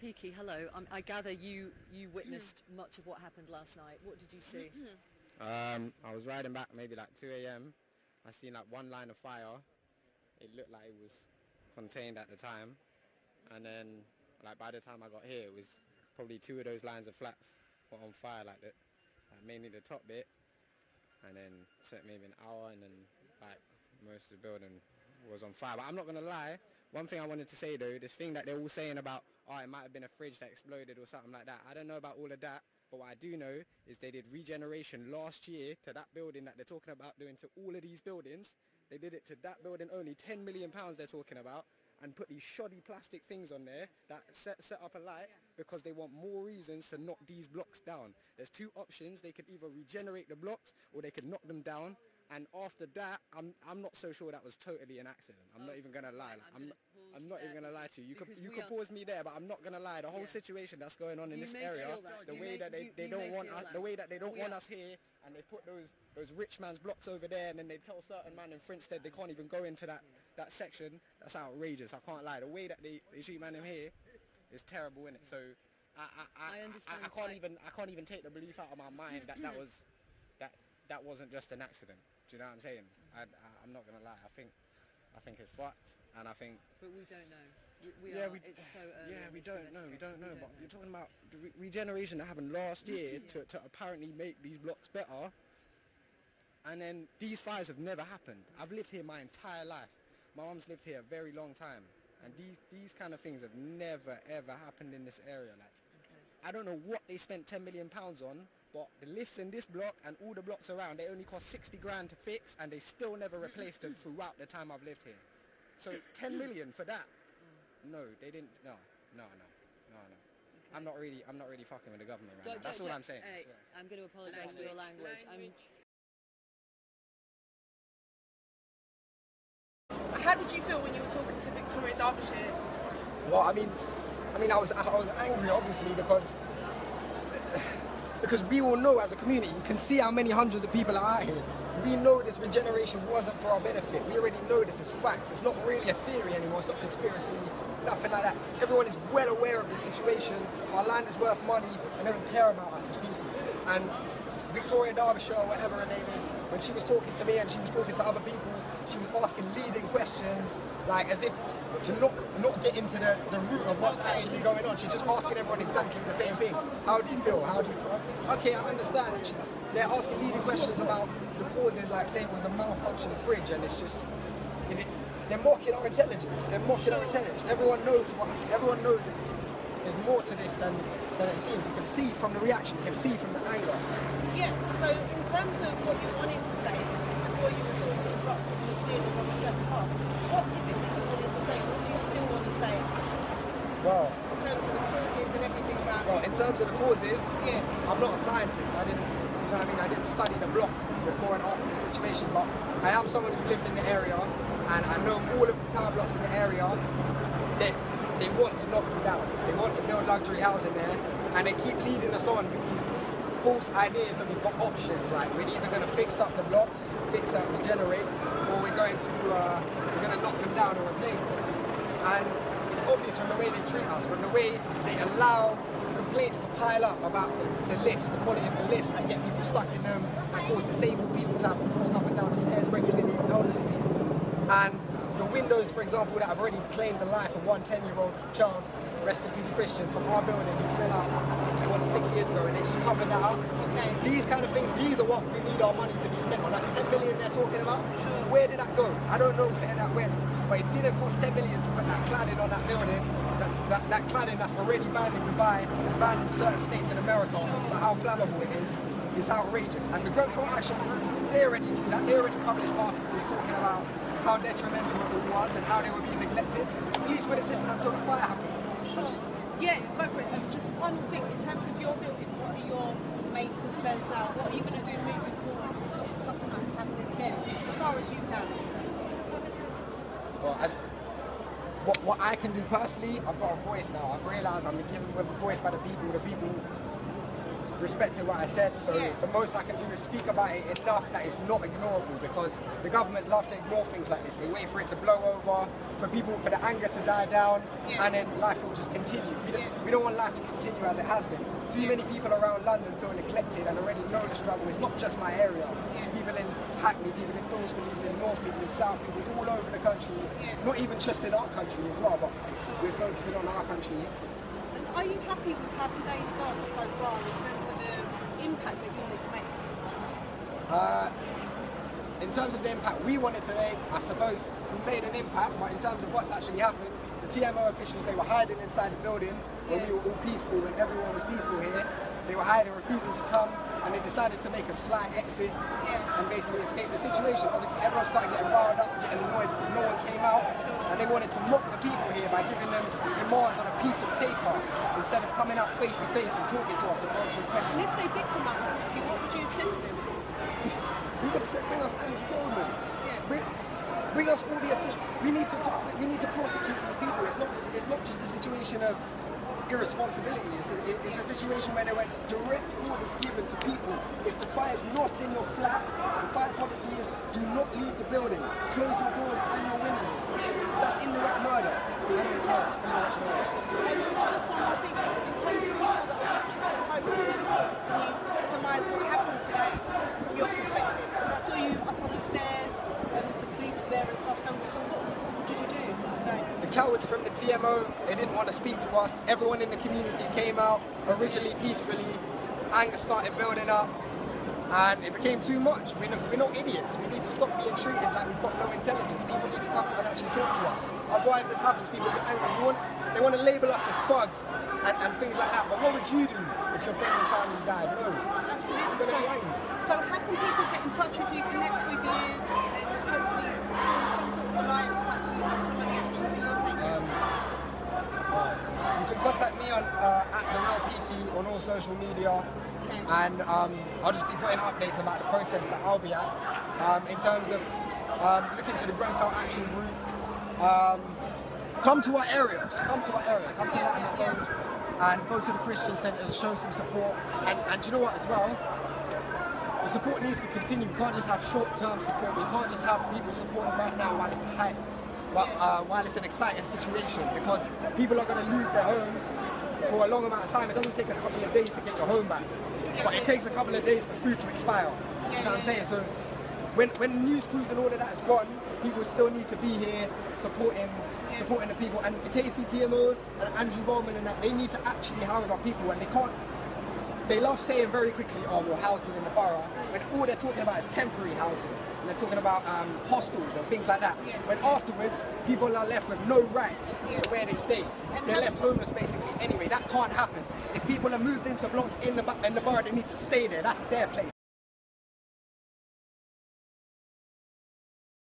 Peaky, hello. I gather you witnessed much of what happened last night. What did you see? I was riding back maybe like 2 a.m. I seen like one line of fire. It looked like it was contained at the time. And then like by the time I got here, it was probably two of those lines of flats were on fire, like mainly the top bit. And then took maybe an hour, and then like most of the building was on fire. But I'm not gonna lie, one thing I wanted to say though, this thing that they're all saying about, oh, it might have been a fridge that exploded or something like that. I don't know about all of that, but what I do know is they did regeneration last year to that building that they're talking about doing to all of these buildings. They did it to that building only, £10 million they're talking about, and put these shoddy plastic things on there that set up a light because they want more reasons to knock these blocks down. There's two options. They could either regenerate the blocks or they could knock them down. And after that, I'm not so sure that was totally an accident. I'm not even gonna lie. Like, I'm not even gonna lie to you. You could pause me there, but I'm not gonna lie. The whole situation that's going on in this area, the way that they don't want us, the way that they don't want us here, and they put those rich man's blocks over there, and then they tell certain man in Frinstead they can't even go into that section. That's outrageous. I can't lie. The way that they treat man in here is terrible, innit? So I understand. I can't even take the belief out of my mind that that wasn't just an accident. Do you know what I'm saying? I'm not gonna lie. I think it's fucked, and I think. But we don't know. It's so early. Yeah, we don't know. But you're talking about the regeneration that happened last year to apparently make these blocks better, and then these fires have never happened. I've lived here my entire life. My mum's lived here a very long time, and these kind of things have never ever happened in this area. Like, I don't know what they spent £10 million on. But the lifts in this block and all the blocks around, they only cost 60 grand to fix, and they still never replaced them throughout the time I've lived here. So 10 million for that? No, they didn't. No. Okay. I'm not really fucking with the government right now. That's all I'm saying. Hey, I'm going to apologise for your language. How did you feel when you were talking to Victoria Derbyshire? Well, I mean, I was angry obviously because we all know as a community, you can see how many hundreds of people are out here. We know this regeneration wasn't for our benefit. We already know this is facts. It's not really a theory anymore. It's not conspiracy, nothing like that. Everyone is well aware of the situation. Our land is worth money, and they don't care about us as people. And Victoria Derbyshire, or whatever her name is, when she was talking to me and she was talking to other people, she was asking leading questions, like as if to not get into the root of what's actually going on. She's just asking everyone exactly the same thing. How do you feel? How do you feel? Okay, I understand. And they're asking leading questions about the causes, like saying it was a malfunctioning fridge, and it's just, they're mocking our intelligence. They're mocking our intelligence. Everyone knows it. There's more to this than it seems. You can see from the reaction. You can see from the anger. Yeah, so in terms of what you wanted to say before you were sort of interrupted and steered on the second half, what is it that you wanted to say? What do you still want to say? Well, in terms of the causes and everything around it? Well, in terms of the causes, yeah. I'm not a scientist. I didn't study the block before and after the situation, but I am someone who's lived in the area, and I know all of the tower blocks in the area. They want to knock them down. They want to build luxury housing there, and they keep leading us on with these false ideas that we've got options, like we're either going to fix up the blocks, fix up, regenerate, or we're going to knock them down or replace them. And it's obvious from the way they treat us, from the way they allow complaints to pile up about the lifts, the quality of the lifts that get people stuck in them, that cause disabled people to have to walk up and down the stairs regularly, and elderly people. And the windows, for example, that have already claimed the life of one 10-year-old child, rest in peace Christian, from our building who fell out 6 years ago, and they just covered that up. Okay. These kind of things, these are what we need our money to be spent on. That 10 million they're talking about, sure. Where did that go? I don't know where that went, but it didn't cost 10 million to put that cladding on that building. That cladding that's already banned in Dubai and banned in certain states in America for how flammable it is outrageous. And the Grenfell action plan, they already knew that. They already published articles talking about how detrimental it was and how they were being neglected. The police wouldn't listen until the fire happened. Yeah, go for it. Just one thing, in terms of your building, what are your main concerns now? What are you going to do moving forward to stop something like this happening again, as far as you can? Well, what I can do personally, I've got a voice now. I've realised I'm given a voice by the people. The people respected what I said, so the most I can do is speak about it enough that it's not ignorable, because the government love to ignore things like this. They wait for it to blow over, for the anger to die down, and then life will just continue. We don't want life to continue as it has been. Too many people around London feel neglected and already know the struggle. It's not just my area. People in Hackney, people in Dalston, people in North, people in South, people all over the country. Not even just in our country as well, but we're focusing on our country. And are you happy with how today's gone so far in terms of the impact that you wanted to make? In terms of the impact we wanted to make, I suppose we made an impact, but in terms of what's actually happened, the TMO officials, they were hiding inside the building when we were all peaceful, when everyone was peaceful here. They were hiding, refusing to come, and they decided to make a slight exit and basically escape the situation. Obviously, everyone started getting riled up, getting annoyed because no one came out, and they wanted to mock the people here by giving them demands on a piece of paper instead of coming out face to face and talking to us and answering questions. And if they did come out and talk to you, what would you have said to them? We would have said, bring us Andrew Goldman. Bring us all the officials. We need to talk, we need to prosecute these people. It's not just a situation of irresponsibility. It's a situation where there were direct orders given to people. If the fire's not in your flat, the fire policy is do not leave the building. Close your doors and your windows. That's indirect murder. I don't care, that's indirect murder. And just one more thing, in terms of people that are watching from home, can you surmise what happened today from your perspective? Because I saw you up on the stairs and the police were there and stuff, so what did you do today? The cowards from the TMO, they didn't want to speak to us. Everyone in the community came out originally peacefully. Anger started building up and it became too much. We're not idiots. We need to stop being treated like we've got no intelligence. People need to come and actually talk to us. Otherwise this happens, people get angry. They want to label us as thugs and things like that. But what would you do if your friend and family died? No. Absolutely. You're going to be angry. So how can people get in touch with you, connect with you, and hopefully form some sort of alliance perhaps with some of the actions that you're taking? You can contact me on @TheRealPeaky on all social media, and I'll just be putting updates about the protest that I'll be at. In terms of looking to the Grenfell Action Group, come to our area, just come to our area, come to Latin Road and go to the Christian centres, show some support, and do you know what as well? The support needs to continue. We can't just have short-term support. We can't just have people supporting right now while it's a hype, while it's an exciting situation, because people are going to lose their homes for a long amount of time. It doesn't take a couple of days to get your home back, but it takes a couple of days for food to expire. You know what I'm saying? So when news crews and all of that is gone, people still need to be here supporting the people. And the KCTMO and Andrew Bowman and that, they need to actually house our people, and they can't. They love saying very quickly, oh, we're housing in the borough, when all they're talking about is temporary housing. And they're talking about hostels and things like that. When afterwards, people are left with no right to where they stay. They're left homeless basically anyway. That can't happen. If people are moved into blocks in the borough, they need to stay there. That's their place.